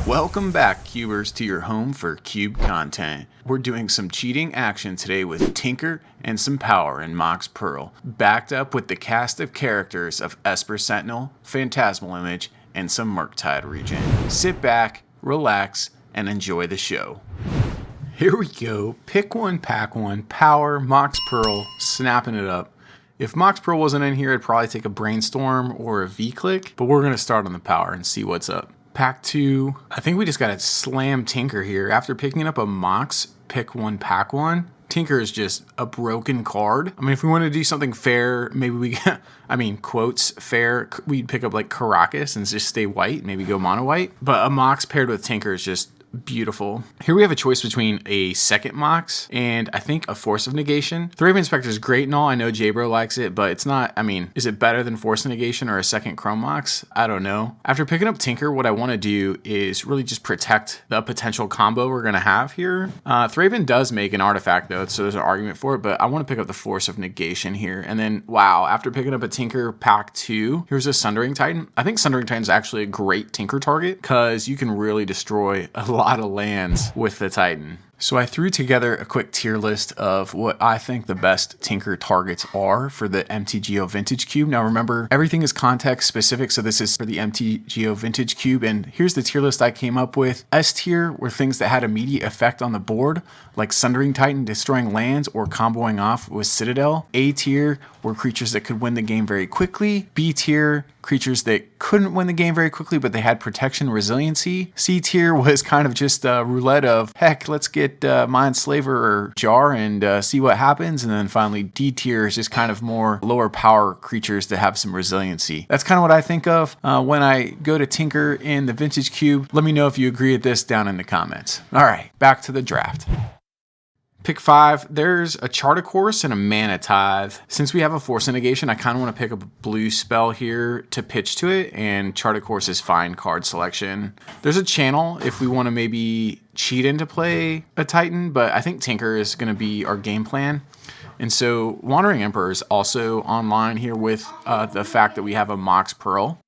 Welcome back, Cubers, to your home for Cube content. We're doing some cheating action today with Tinker and some power in Mox Pearl, backed up with the cast of characters of Esper Sentinel, Phantasmal Image, and some Murktide region. Sit back, relax, and enjoy the show. Here we go. Pick one, pack one, power, Mox Pearl, snapping it up. If Mox Pearl wasn't in here, I'd probably take a Brainstorm or a V-Click, but we're going to start on the power and see what's up. Pack 2, I think we just got to slam Tinker here. After picking up a Mox, pick one, pack one. Tinker is just a broken card. I mean, if we want to do something fair, maybe we, quotes fair, we'd pick up like Caracas and just stay white, maybe go mono white. But a Mox paired with Tinker is just beautiful. Here we have a choice between a second Mox and I think a Force of Negation. Thraven Inspector is great and all. I know J-Bro likes it, but it's not, is it better than Force of Negation or a second Chrome Mox? I don't know. After picking up Tinker, what I want to do is really just protect the potential combo we're going to have here. Thraven does make an artifact though, so there's an argument for it, but I want to pick up the Force of Negation here. And then, wow, after picking up a Tinker pack 2, here's a Sundering Titan. I think Sundering Titan is actually a great Tinker target because you can really destroy a lot of lands with the Titan. So I threw together a quick tier list of what I think the best Tinker targets are for the MTGO Vintage Cube. Now remember, everything is context specific, so this is for the MTGO Vintage Cube, and here's the tier list I came up with. S tier were things that had immediate effect on the board, like Sundering Titan destroying lands or comboing off with Citadel. A tier were creatures that could win the game very quickly. B tier, creatures that couldn't win the game very quickly, but they had protection resiliency. C tier was kind of just a roulette of, heck, let's get Mind Slaver or Jar and see what happens. And then finally, D tier is just kind of more lower power creatures that have some resiliency. That's kind of what I think of when I go to Tinker in the Vintage Cube. Let me know if you agree with this down in the comments. All right, back to the draft. Pick 5, there's a Charter Course and a Mana Tithe. Since we have a Force of Negation, I kind of want to pick up a blue spell here to pitch to it, and Charter Course is fine card selection. There's a channel if we want to maybe cheat into play a Titan, but I think Tinker is going to be our game plan. And so Wandering Emperor is also online here with the fact that we have a Mox Pearl.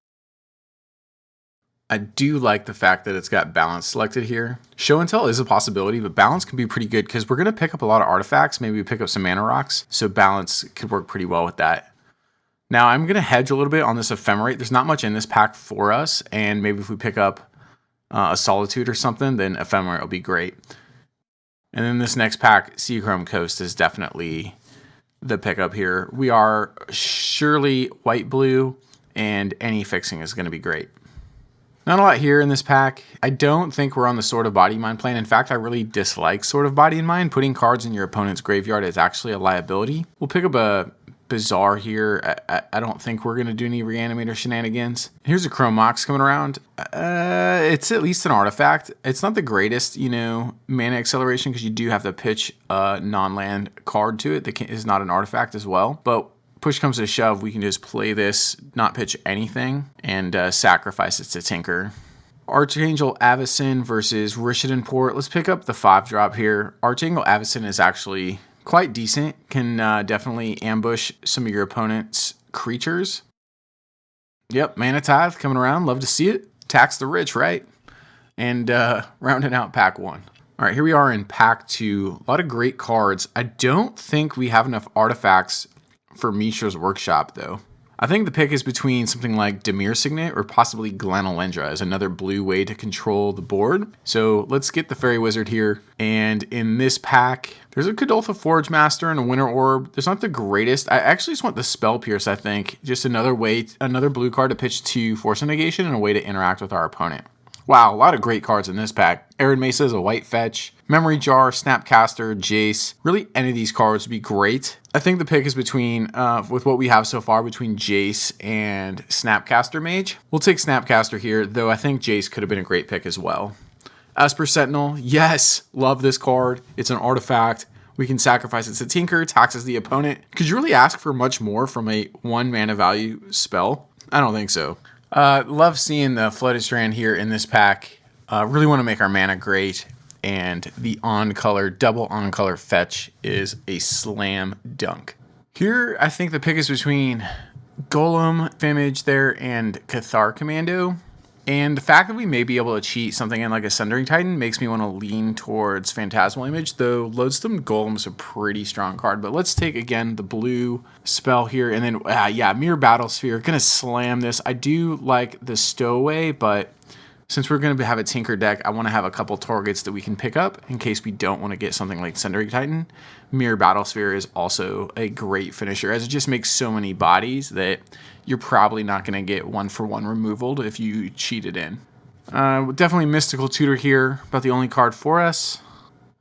I do like the fact that it's got balance selected here. Show and Tell is a possibility, but balance can be pretty good because we're going to pick up a lot of artifacts. Maybe we pick up some mana rocks, so balance could work pretty well with that. Now I'm going to hedge a little bit on this Ephemerate. There's not much in this pack for us, and maybe if we pick up a Solitude or something, then Ephemerate will be great. And then this next pack, Seachrome Coast, is definitely the pickup here. We are surely white-blue, and any fixing is going to be great. Not a lot here in this pack. I don't think we're on the Sword of Body and Mind plan. In fact, I really dislike Sword of Body and Mind. Putting cards in your opponent's graveyard is actually a liability. We'll pick up a Bazaar here. I don't think we're going to do any Reanimator shenanigans. Here's a Chrome Mox coming around. It's at least an artifact. It's not the greatest, mana acceleration because you do have to pitch a non-land card to it that is not an artifact as well. But push comes to shove, we can just play this, not pitch anything, and sacrifice it to Tinker. Archangel Avacyn versus Rishadan Port. Let's pick up the 5-drop here. Archangel Avacyn is actually quite decent. Can definitely ambush some of your opponent's creatures. Yep, Mana Tithe coming around. Love to see it. Tax the rich, right? And rounding out pack 1. All right, here we are in pack 2. A lot of great cards. I don't think we have enough artifacts for Mishra's Workshop, though. I think the pick is between something like Dimir Signet or possibly Glenalendra as another blue way to control the board. So let's get the Fairy Wizard here. And in this pack, there's a Kadoltha Forge Master and a Winter Orb. There's not the greatest. I actually just want the Spell Pierce, I think. Just another way, another blue card to pitch to Force of Negation and a way to interact with our opponent. Wow, a lot of great cards in this pack. Arid Mesa is a white fetch. Memory Jar, Snapcaster, Jace. Really, any of these cards would be great. I think the pick is between, with what we have so far, between Jace and Snapcaster Mage. We'll take Snapcaster here, though I think Jace could have been a great pick as well. Esper Sentinel, yes, love this card. It's an artifact. We can sacrifice it to Tinker, taxes the opponent. Could you really ask for much more from a 1 mana value spell? I don't think so. Love seeing the Flooded Strand here in this pack. Really want to make our mana great. And the on-color, double on-color fetch is a slam dunk. Here, I think the pick is between Golem, Image there, and Cathar Commando. And the fact that we may be able to cheat something in like a Sundering Titan makes me want to lean towards Phantasmal Image, though Lodestone Golem is a pretty strong card. But let's take, again, the blue spell here. And then, yeah, Mirror Battlesphere. Going to slam this. I do like the Stowaway, but since we're going to have a Tinker deck, I want to have a couple targets that we can pick up in case we don't want to get something like Sundering Titan. Mirror Battlesphere is also a great finisher, as it just makes so many bodies that you're probably not going to get one-for-one removal if you cheat it in. Definitely Mystical Tutor here, about the only card for us.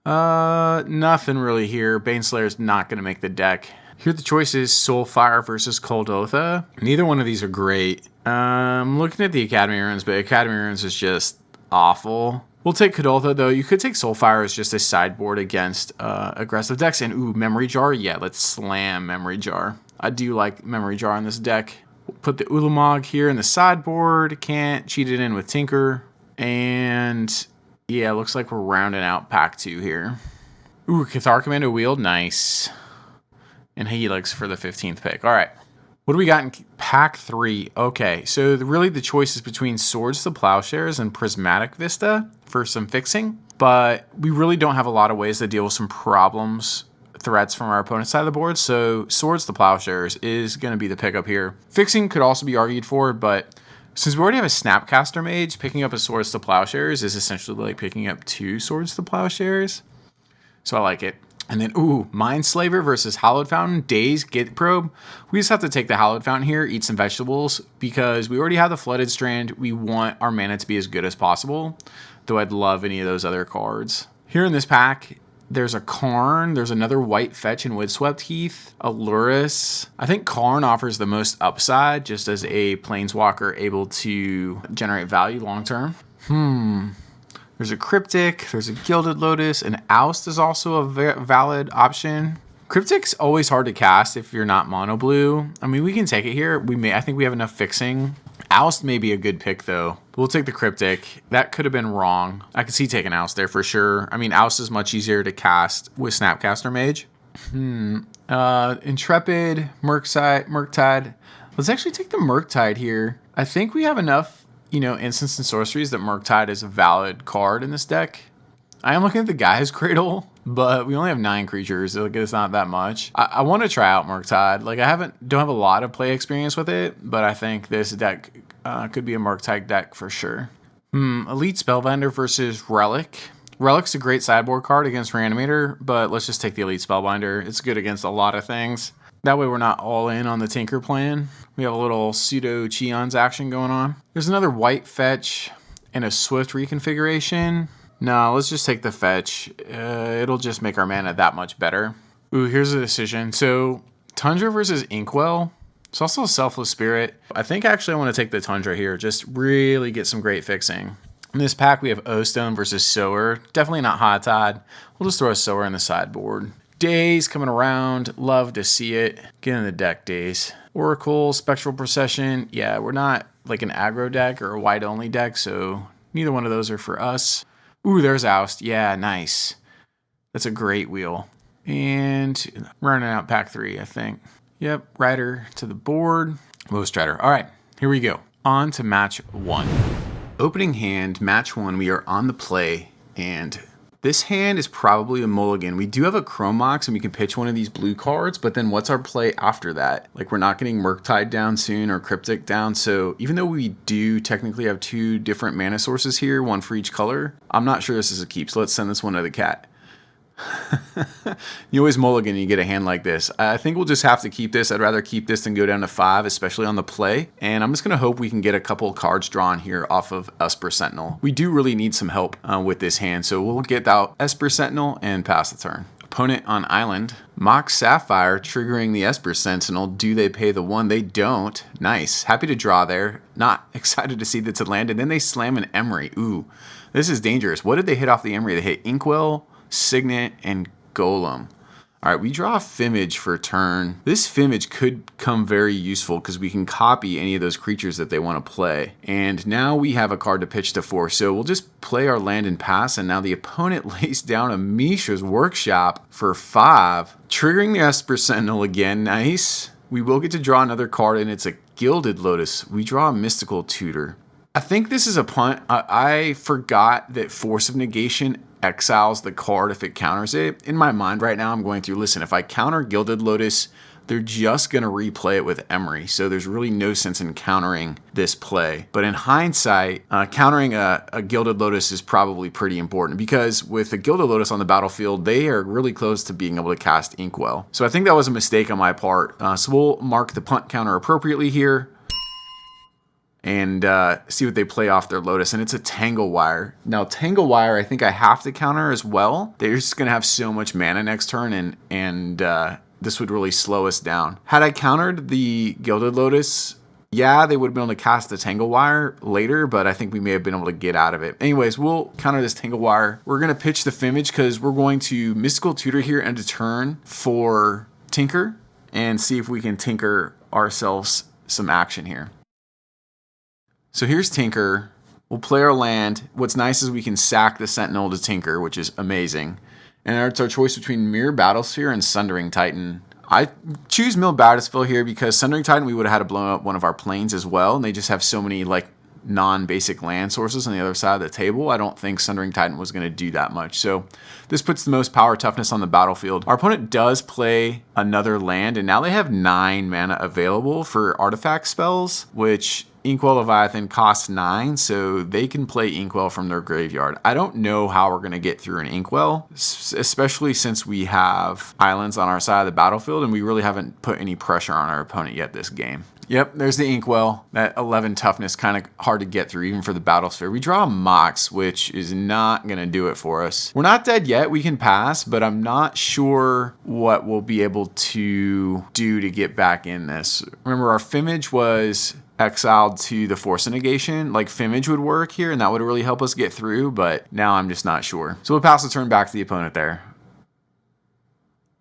Nothing really here. Baneslayer is not going to make the deck. Here the choice is Soulfire versus Kuldotha. Neither one of these are great. I'm looking at the Academy runes, but Academy runes is just awful. We'll take Kuldotha, though. You could take Soulfire as just a sideboard against aggressive decks. And, ooh, Memory Jar? Yeah, let's slam Memory Jar. I do like Memory Jar in this deck. We'll put the Ulamog here in the sideboard. Can't cheat it in with Tinker. And, yeah, looks like we're rounding out pack 2 here. Ooh, Cathar Commando Wield. Nice. And Helix for the 15th pick. All right. What do we got in pack 3? Okay, so really the choice is between Swords to Plowshares and Prismatic Vista for some fixing. But we really don't have a lot of ways to deal with some problems, threats from our opponent's side of the board. So Swords to Plowshares is going to be the pickup here. Fixing could also be argued for, but since we already have a Snapcaster Mage, picking up a Swords to Plowshares is essentially like picking up 2 Swords to Plowshares. So I like it. And then, ooh, Mindslaver versus Hallowed Fountain, Daze, Git Probe. We just have to take the Hallowed Fountain here, eat some vegetables, because we already have the Flooded Strand. We want our mana to be as good as possible, though I'd love any of those other cards. Here in this pack, there's a Karn, there's another White Fetch and Windswept Heath, a Lurrus. I think Karn offers the most upside, just as a Planeswalker able to generate value long term. There's a Cryptic, there's a Gilded Lotus, and Oust is also a valid option. Cryptic's always hard to cast if you're not mono blue. I mean, we can take it here. I think we have enough fixing. Oust may be a good pick, though. We'll take the Cryptic. That could have been wrong. I could see taking Oust there for sure. I mean, Oust is much easier to cast with Snapcaster Mage. Intrepid, Murktide. Let's actually take the Murktide here. I think we have enough, instants and sorceries that Murktide is a valid card in this deck. I am looking at the Gaia's Cradle, but we only have 9 creatures. Like, it's not that much. I want to try out Murktide. Like, don't have a lot of play experience with it, but I think this deck could be a Murktide deck for sure. Elite Spellbinder versus Relic. Relic's a great sideboard card against Reanimator, but let's just take the Elite Spellbinder. It's good against a lot of things. That way we're not all in on the Tinker plan. We have a little pseudo Cheons action going on. There's another White Fetch and a Swift reconfiguration. No, let's just take the Fetch. It'll just make our mana that much better. Ooh, here's a decision. So Tundra versus Inkwell. It's also a Selfless Spirit. I think actually I want to take the Tundra here. Just really get some great fixing. In this pack we have O-Stone versus Sower. Definitely not Hot Tide. We'll just throw a Sower in the sideboard. Daze coming around. Love to see it. Get in the deck, Daze. Oracle, Spectral Procession. Yeah, we're not like an aggro deck or a white-only deck, so neither one of those are for us. Ooh, there's Oust. Yeah, nice. That's a great wheel. And running out pack 3, I think. Yep, Rider to the board. Most Rider. All right, here we go. On to match 1. Opening hand, match 1. We are on the play, and this hand is probably a mulligan. We do have a Chrome Mox, and we can pitch one of these blue cards, but then what's our play after that? Like, we're not getting Murktide down soon or Cryptic down, so even though we do technically have 2 different mana sources here, 1 for each color, I'm not sure this is a keep, so let's send this one to the cat. You always mulligan and you get a hand like this. I think we'll just have to keep this. I'd rather keep this than go down to 5, especially on the play. And I'm just going to hope we can get a couple cards drawn here off of Esper Sentinel. We do really need some help with this hand, so we'll get out Esper Sentinel and pass the turn. Opponent on island. Mox Sapphire triggering the Esper Sentinel. Do they pay the 1? They don't. Nice. Happy to draw there. Not excited to see that to land. And then they slam an Emery. Ooh, this is dangerous. What did they hit off the Emery? They hit Inkwell, Signet, and Golem. All right, we draw Fimage for turn. This Fimage could come very useful because we can copy any of those creatures that they want to play. And now we have a card to pitch to 4. So we'll just play our land and pass. And now the opponent lays down a Mishra's Workshop for 5. Triggering the Esper Sentinel again. Nice. We will get to draw another card, and it's a Gilded Lotus. We draw a Mystical Tutor. I think this is a punt. I forgot that Force of Negation exiles the card if it counters it. In my mind right now, I'm going through, listen, if I counter Gilded Lotus, they're just going to replay it with Emery. So there's really no sense in countering this play. But in hindsight, countering a Gilded Lotus is probably pretty important because with a Gilded Lotus on the battlefield, they are really close to being able to cast Inkwell. So I think that was a mistake on my part. So we'll mark the punt counter appropriately here and see what they play off their Lotus. And it's a Tangle Wire. Now, Tangle Wire, I think I have to counter as well. They're just going to have so much mana next turn, and this would really slow us down. Had I countered the Gilded Lotus, yeah, they would have been able to cast the Tangle Wire later, but I think we may have been able to get out of it. Anyways, we'll counter this Tangle Wire. We're going to pitch the Fimage because we're going to Mystical Tutor here end of turn for Tinker and see if we can tinker ourselves some action here. So here's Tinker. We'll play our land. What's nice is we can sack the Sentinel to Tinker, which is amazing. And it's our choice between Mirror Battlesphere and Sundering Titan. I choose Mirror Battlesphere here because Sundering Titan, we would have had to blow up one of our planes as well. And they just have so many like non-basic land sources on the other side of the table. I don't think Sundering Titan was going to do that much. So this puts the most power toughness on the battlefield. Our opponent does play another land, and now they have 9 mana available for artifact spells, which Inkwell Leviathan costs 9, so they can play Inkwell from their graveyard. I don't know how we're going to get through an Inkwell, especially since we have islands on our side of the battlefield, and we really haven't put any pressure on our opponent yet this game. Yep, there's the Inkwell. That 11 toughness, kind of hard to get through, even for the Battlesphere. We draw a Mox, which is not going to do it for us. We're not dead yet. We can pass, but I'm not sure what we'll be able to do to get back in this. Remember, our Fimage was exiled to the Force of Negation. Like, Fimage would work here, and that would really help us get through, but now I'm just not sure. So we'll pass the turn back to the opponent there.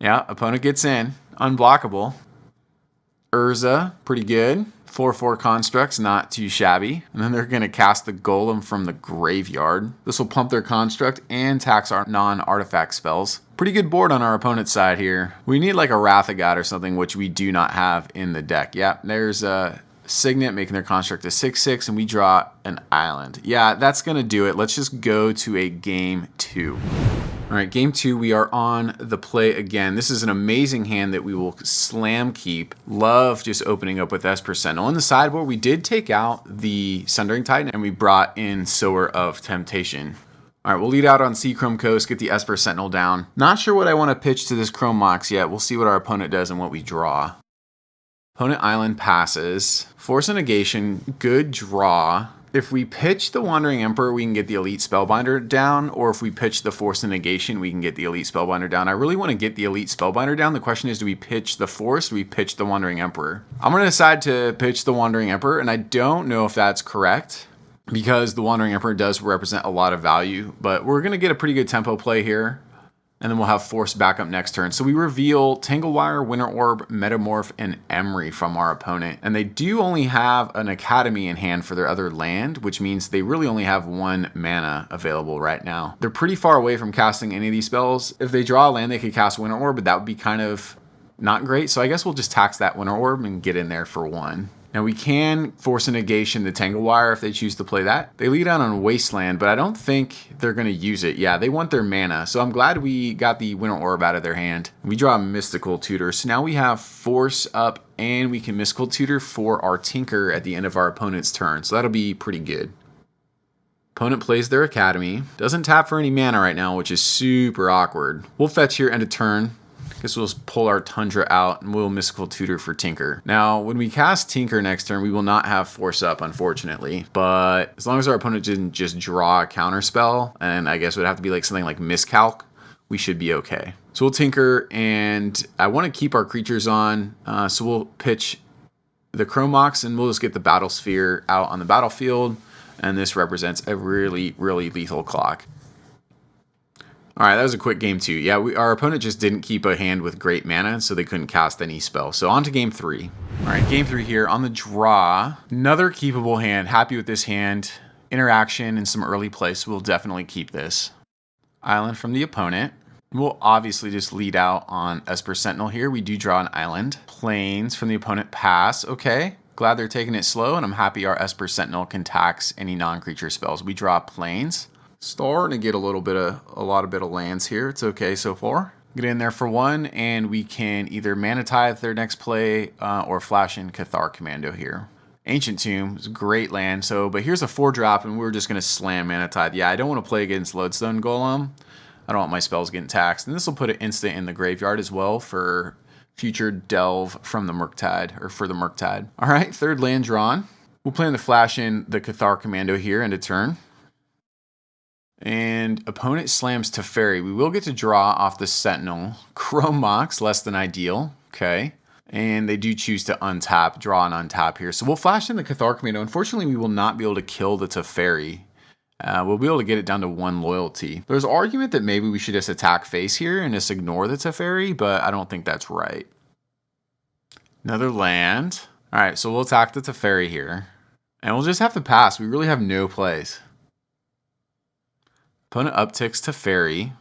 Yeah, opponent gets in. Unblockable. Urza, pretty good. 4/4 constructs, not too shabby. And then they're going to cast the Golem from the graveyard. This will pump their construct and tax our non-artifact spells. Pretty good board on our opponent's side here. We need like a Wrath of God or something, which we do not have in the deck. Yeah, there's a Signet making their construct a 6/6, and we draw an island. Yeah, that's going to do it. Let's just go to a game 2. All right, game 2, we are on the play again. This is an amazing hand that we will slam keep. Love just opening up with Esper Sentinel. In the sideboard, we did take out the Sundering Titan, and we brought in Sower of Temptation. All right, we'll lead out on Sea Chrome Coast, get the Esper Sentinel down. Not sure what I want to pitch to this Chrome Mox yet. We'll see what our opponent does and what we draw. Opponent Island passes. Force of Negation, good draw. If we pitch the Wandering Emperor, we can get the Elite Spellbinder down, or if we pitch the Force of Negation, we can get the Elite Spellbinder down. I really want to get the Elite Spellbinder down. The question is, do we pitch the Force, or do we pitch the Wandering Emperor? I'm going to decide to pitch the Wandering Emperor, and I don't know if that's correct, because the Wandering Emperor does represent a lot of value, but we're going to get a pretty good tempo play here. And then we'll have Force back up next turn. So we reveal Tangle Wire, Winter Orb, Metamorph, and Emery from our opponent. And they do only have an Academy in hand for their other land, which means they really only have 1 mana available right now. They're pretty far away from casting any of these spells. If they draw a land, they could cast Winter Orb, but that would be kind of not great. So I guess we'll just tax that Winter Orb and get in there for 1. Now we can Force a Negation the Tangle Wire if they choose to play that. They lead out on Wasteland, but I don't think they're going to use it. Yeah, they want their mana. So I'm glad we got the Winter Orb out of their hand. We draw a Mystical Tutor. So now we have Force up, and we can Mystical Tutor for our Tinker at the end of our opponent's turn. So that'll be pretty good. Opponent plays their Academy. Doesn't tap for any mana right now, which is super awkward. We'll fetch here end of turn. Guess we'll just pull our Tundra out and we'll Mystical Tutor for Tinker. Now, when we cast Tinker next turn, we will not have Force up, unfortunately. But as long as our opponent didn't just draw a counter spell, and I guess it would have to be like something like Miscalc, we should be okay. So we'll Tinker, and I want to keep our creatures on, so we'll pitch the Chrome Mox, and we'll just get the Battle Sphere out on the battlefield, and this represents a really, really lethal clock. All right, that was a quick game 2. Yeah, our opponent just didn't keep a hand with great mana, so they couldn't cast any spell. So on to game 3. All right, game 3 here on the draw. Another keepable hand. Happy with this hand. Interaction and some early play, so we'll definitely keep this. Island from the opponent. We'll obviously just lead out on Esper Sentinel here. We do draw an island. Plains from the opponent pass. Okay. Glad they're taking it slow, and I'm happy our Esper Sentinel can tax any non-creature spells. We draw planes. Starting to get a lot of lands here. It's okay so far. Get in there for one, and we can either Mana Tithe their next play or flash in Cathar Commando here. Ancient Tomb is a great land, but here's a 4-drop, and we're just going to slam Mana Tithe. Yeah, I don't want to play against Lodestone Golem. I don't want my spells getting taxed. And this will put an instant in the graveyard as well for future delve from the Murktide, or for the Murktide. All right, 3rd land drawn. We'll plan to flash in the Cathar Commando here end of turn. And opponent slams Teferi. We will get to draw off the Sentinel. Chrome Mox, less than ideal. Okay. And they do choose to untap, draw and untap here. So we'll flash in the Cathar Commando. Unfortunately, we will not be able to kill the Teferi. We'll be able to get it down to 1 loyalty. There's an argument that maybe we should just attack face here and just ignore the Teferi, but I don't think that's right. Another land. All right, so we'll attack the Teferi here. And we'll just have to pass. We really have no plays. Opponent upticks Teferi.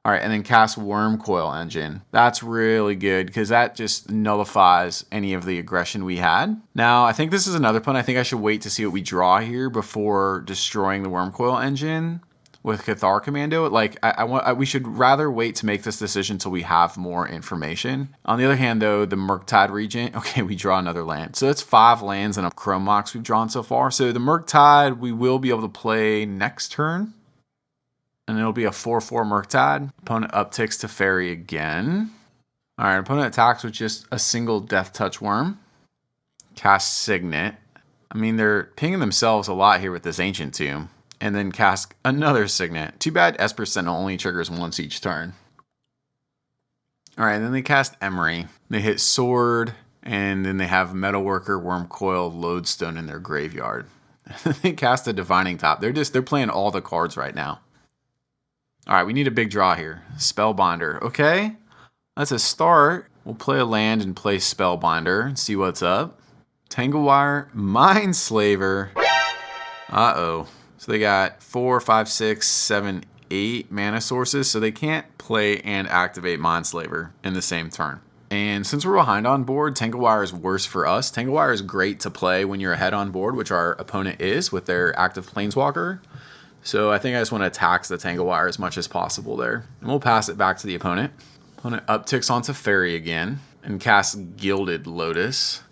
All right, and then cast Worm Coil Engine. That's really good because that just nullifies any of the aggression we had. Now, I think this is another pun. I think I should wait to see what we draw here before destroying the Worm Coil Engine with Cathar Commando. Like, we should rather wait to make this decision until we have more information. On the other hand, though, the Murktide Regent, okay, we draw another land. So that's 5 lands and a Chrome Mox we've drawn so far. So the Murktide, we will be able to play next turn. And it'll be a 4/4 Murktide. Opponent upticks Teferi again. All right, opponent attacks with just a single Death Touch Worm. Cast Signet. I mean, they're pinging themselves a lot here with this Ancient Tomb. And then cast another Signet. Too bad Esper Sentinel only triggers once each turn. All right, then they cast Emery. They hit Sword, and then they have Metalworker, Worm Coil, Lodestone in their graveyard. They cast a Divining Top. They're playing all the cards right now. All right, we need a big draw here. Spellbinder. Okay, that's a start. We'll play a land and play Spellbinder and see what's up. Tanglewire, Mindslaver. Uh-oh. So they got 4, 5, 6, 7, 8 mana sources, so they can't play and activate Mindslaver in the same turn. And since we're behind on board, Tanglewire is worse for us. Tanglewire is great to play when you're ahead on board, which our opponent is with their active Planeswalker. So I think I just want to tax the Tanglewire as much as possible there. And we'll pass it back to the opponent. Opponent upticks onto Teferi again and casts Gilded Lotus.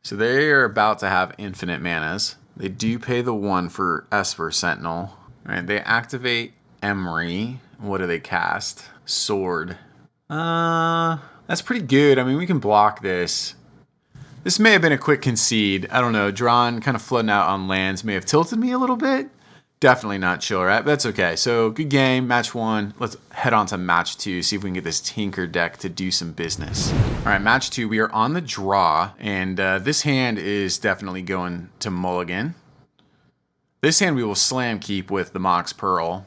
So they are about to have infinite manas. They do pay the 1 for Esper Sentinel. All right, they activate Emery. What do they cast? Sword. That's pretty good. I mean, we can block this. This may have been a quick concede. I don't know. Drawn, kind of flooding out on lands may have tilted me a little bit. Definitely not chill, right? But that's okay. So good game, match 1. Let's head on to match 2, see if we can get this Tinker deck to do some business. All right, match 2, we are on the draw, and this hand is definitely going to mulligan. This hand we will slam keep with the Mox Pearl,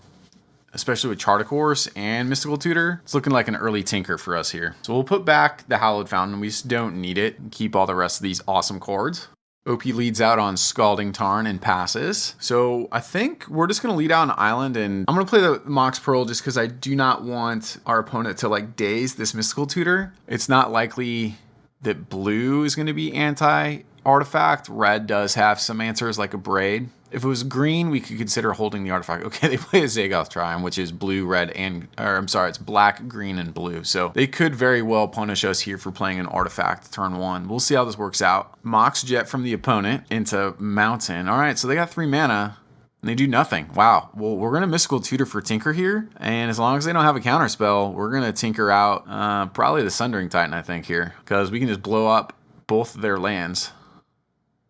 especially with Chart a Course and Mystical Tutor. It's looking like an early Tinker for us here. So we'll put back the Hallowed Fountain. We just don't need it. Keep all the rest of these awesome cards. OP leads out on Scalding Tarn and passes. So I think we're just going to lead out on Island, and I'm going to play the Mox Pearl just because I do not want our opponent to like daze this Mystical Tutor. It's not likely that blue is going to be anti-artifact. Red does have some answers like a Braid. If it was green, we could consider holding the artifact. Okay, they play a Zagoth Triumph, which is blue, red, it's black, green, and blue. So they could very well punish us here for playing an artifact turn 1. We'll see how this works out. Mox Jet from the opponent into Mountain. All right, so they got 3 mana, and they do nothing. Wow. Well, we're going to Mystical Tutor for Tinker here, and as long as they don't have a counterspell, we're going to Tinker out probably the Sundering Titan, I think, here, because we can just blow up both of their lands.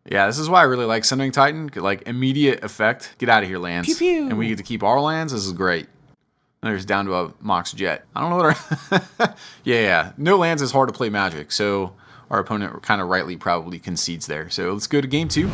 Yeah, this is why I really like Sundering Titan. Like, immediate effect. Get out of here, lands. Pew pew. And we get to keep our lands. This is great. And there's down to a Mox Jet. I don't know what our... yeah. No lands is hard to play Magic. So our opponent kind of rightly probably concedes there. So let's go to game 2.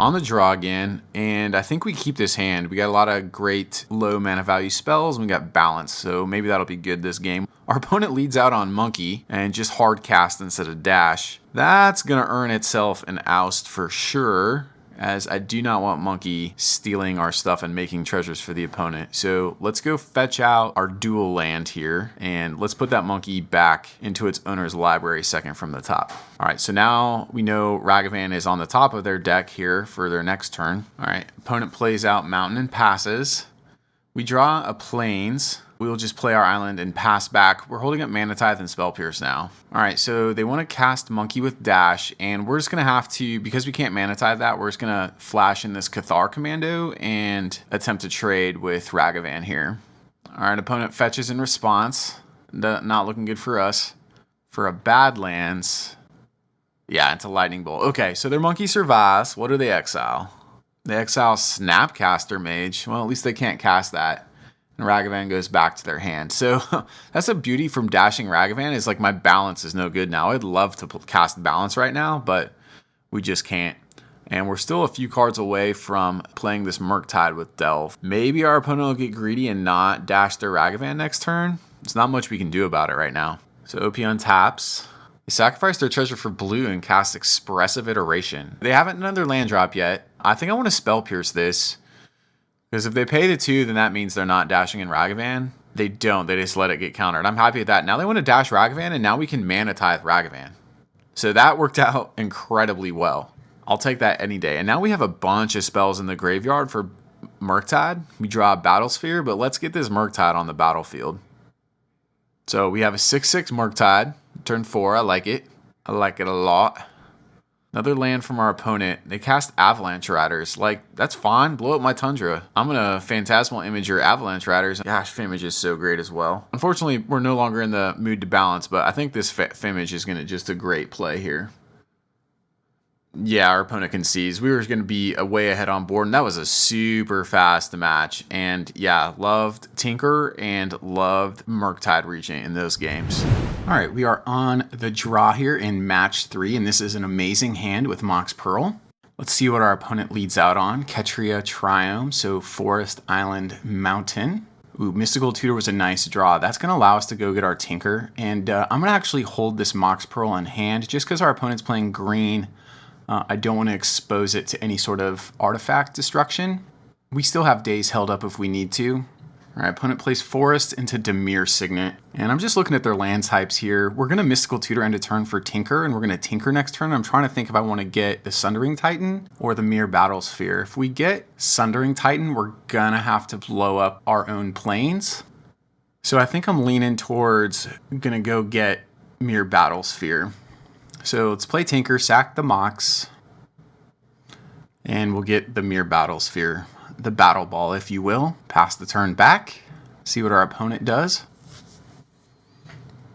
On the draw again. And I think we keep this hand. We got a lot of great low mana value spells. And we got balance. So maybe that'll be good this game. Our opponent leads out on Monkey and just hard cast instead of dash. That's going to earn itself an oust for sure. as I do not want Monkey stealing our stuff and making treasures for the opponent. So let's go fetch out our dual land here, and let's put that Monkey back into its owner's library second from the top. All right, so now we know Ragavan is on the top of their deck here for their next turn. All right, opponent plays out Mountain and passes. We draw a Plains. We will just play our island and pass back. We're holding up Mana Tithe and Spell Pierce now. All right, so they want to cast Monkey with Dash, and we're just going to have to, because we can't Mana Tithe that, we're just going to flash in this Cathar Commando and attempt to trade with Ragavan here. All right, opponent fetches in response. Not looking good for us. For a Badlands, yeah, it's a Lightning Bolt. Okay, so their Monkey survives. What do they exile? They exile Snapcaster Mage. Well, at least they can't cast that. And Ragavan goes back to their hand. So that's a beauty from dashing Ragavan, is like my balance is no good now. I'd love to cast balance right now, but we just can't. And we're still a few cards away from playing this Murktide with Delve. Maybe our opponent will get greedy and not dash their Ragavan next turn. There's not much we can do about it right now. So OP untaps. They sacrifice their treasure for blue and cast Expressive Iteration. They haven't another land drop yet. I think I want to Spell Pierce this. Because if they pay the 2, then that means they're not dashing in Ragavan. They don't. They just let it get countered. I'm happy with that. Now they want to dash Ragavan, and now we can Mana Tithe Ragavan. So that worked out incredibly well. I'll take that any day. And now we have a bunch of spells in the graveyard for Murktide. We draw a Battle Sphere, but let's get this Murktide on the battlefield. So we have a 6/6 Murktide. Turn 4. I like it. I like it a lot. Another land from our opponent. They cast Avalanche Riders. Like, that's fine. Blow up my Tundra. I'm going to Phantasmal Image your Avalanche Riders. Gosh, Fimage is so great as well. Unfortunately, we're no longer in the mood to balance, but I think this Fimage is going to just a great play here. Yeah, our opponent concedes. We were going to be way ahead on board, and that was a super fast match. And yeah, loved Tinker and loved Murktide Regent in those games. All right, we are on the draw here in match 3, and this is an amazing hand with Mox Pearl. Let's see what our opponent leads out on. Ketria Triome, so Forest, Island, Mountain. Ooh, Mystical Tutor was a nice draw. That's going to allow us to go get our Tinker, and I'm going to actually hold this Mox Pearl in hand just because our opponent's playing green. I don't want to expose it to any sort of artifact destruction. We still have days held up if we need to. All right, opponent plays Forest into Dimir Signet. And I'm just looking at their land types here. We're going to Mystical Tutor end of turn for Tinker, and we're going to Tinker next turn. I'm trying to think if I want to get the Sundering Titan or the Mere Battle Sphere. If we get Sundering Titan, we're going to have to blow up our own planes. So I think I'm leaning towards going to go get Mere Battle Sphere. So let's play Tinker, sack the Mox, and we'll get the Mere Battle Sphere, the Battle Ball, if you will. Pass the turn back, see what our opponent does.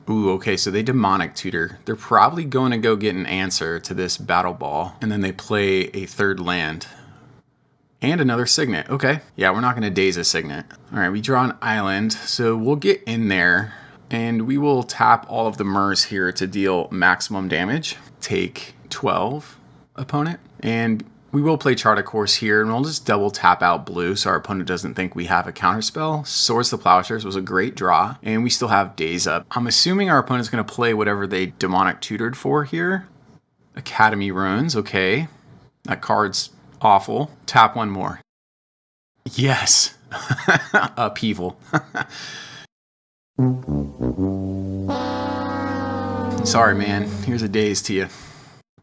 Ooh, okay, so they Demonic Tutor. They're probably going to go get an answer to this Battle Ball, and then they play a third land. And another Signet, okay. Yeah, we're not going to daze a Signet. All right, we draw an island, so we'll get in there. And we will tap all of the Murs here to deal maximum damage. Take 12, opponent. And we will play Chart a Course here, and we'll just double tap out blue so our opponent doesn't think we have a counterspell. Swords to Plowshares was a great draw, and we still have days up. I'm assuming our opponent's going to play whatever they Demonic Tutored for here. Academy Ruins, okay. That card's awful. Tap one more. Yes. Upheaval. Sorry, man. Here's a daze to you.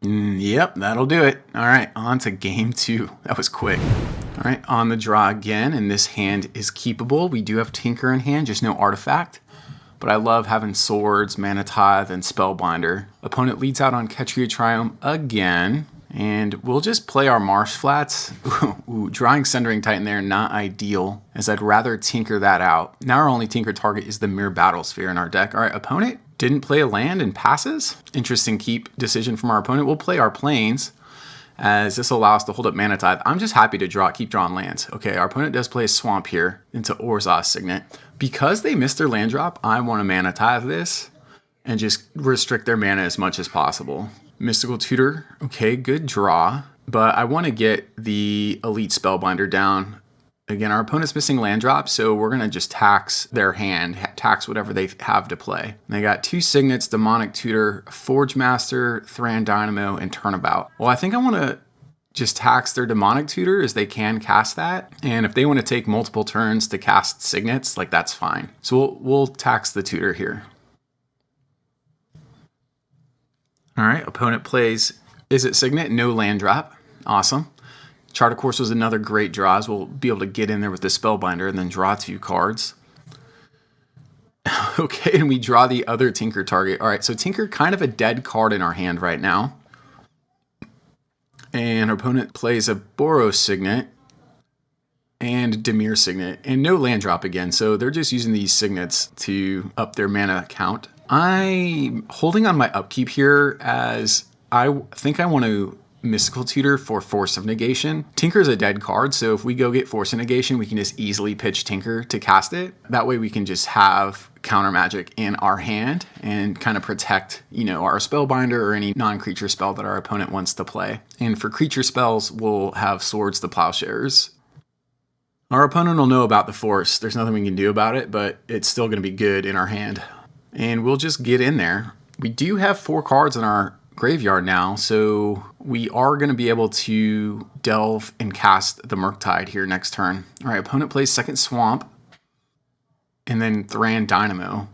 Yep, that'll do it. All right, on to game 2. That was quick. All right, on the draw again, and this hand is keepable. We do have Tinker in hand, just no artifact. But I love having Swords, Mana Tithe, and Spellbinder. Opponent leads out on Ketria Triome again. And we'll just play our Marsh Flats. Ooh, drawing Sundering Titan there, not ideal, as I'd rather Tinker that out. Now our only Tinker target is the Mere Battle Sphere in our deck. All right, opponent didn't play a land and passes. Interesting keep decision from our opponent. We'll play our Plains, as this will allow us to hold up Mana Tithe. I'm just happy to keep drawing lands. Okay, our opponent does play a Swamp here into Orzhov Signet. Because they missed their land drop, I want to Mana Tithe this and just restrict their mana as much as possible. Mystical Tutor, okay, good draw, but I want to get the Elite Spellbinder down. Again, our opponent's missing land drops, so we're going to just tax their hand, tax whatever they have to play. And they got 2 Signets, Demonic Tutor, Forge Master, Thran Dynamo, and Turnabout. Well, I think I want to just tax their demonic tutor, as they can cast that. And if they want to take multiple turns to cast signets, like that's fine. So we'll tax the tutor here. All right, opponent plays Is It Signet? No land drop. Awesome. Chart of Course was another great draw, as we'll be able to get in there with the Spellbinder and then draw 2 cards. Okay, and we draw the other Tinker target. All right, so Tinker kind of a dead card in our hand right now. And our opponent plays a Boros Signet and Dimir Signet, and no land drop again, so they're just using these signets to up their mana count. I'm holding on my upkeep here, as I think I want to Mystical Tutor for Force of Negation. Tinker's a dead card, so if we go get Force of Negation, we can just easily pitch Tinker to cast it. That way we can just have counter magic in our hand and kind of protect, you know, our Spellbinder or any non-creature spell that our opponent wants to play. And for creature spells, we'll have Swords to Plowshares. Our opponent will know about the Force. There's nothing we can do about it, but it's still going to be good in our hand. And we'll just get in there. We do have 4 cards in our graveyard now, so we are going to be able to delve and cast the Murktide here next turn. All right, opponent plays second Swamp and then Thran Dynamo.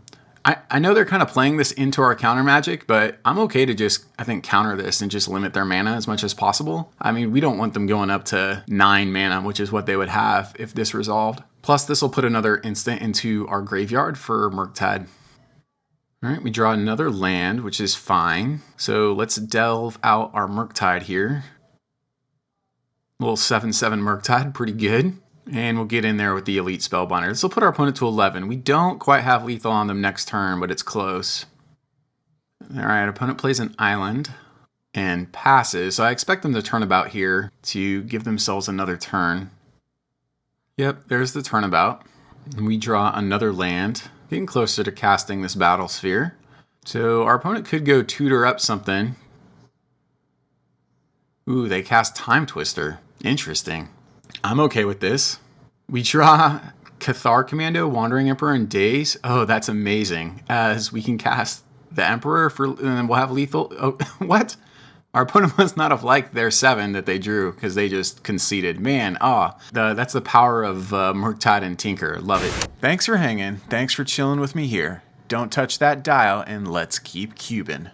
I know they're kind of playing this into our counter magic, but I'm okay to just, I think, counter this and just limit their mana as much as possible. I mean, we don't want them going up to 9 mana, which is what they would have if this resolved. Plus, this will put another instant into our graveyard for Murktide. All right, we draw another land, which is fine. So let's delve out our Murktide here. Little 7/7 Murktide, pretty good. And we'll get in there with the Elite Spellbinder. This will put our opponent to 11. We don't quite have lethal on them next turn, but it's close. All right, opponent plays an island and passes. So I expect them to turnabout here to give themselves another turn. Yep, there's the turnabout. And we draw another land, getting closer to casting this Battle Sphere. So our opponent could go tutor up something. Ooh, they cast Time Twister. Interesting. I'm okay with this. We draw Cathar Commando, Wandering Emperor, and Daze. Oh, that's amazing. As we can cast the Emperor, and then we'll have lethal. Oh, what? Our opponent must not have liked their 7 that they drew, because they just conceded. Man, that's the power of Murktide and Tinker. Love it. Thanks for hanging. Thanks for chilling with me here. Don't touch that dial, and let's keep cubing.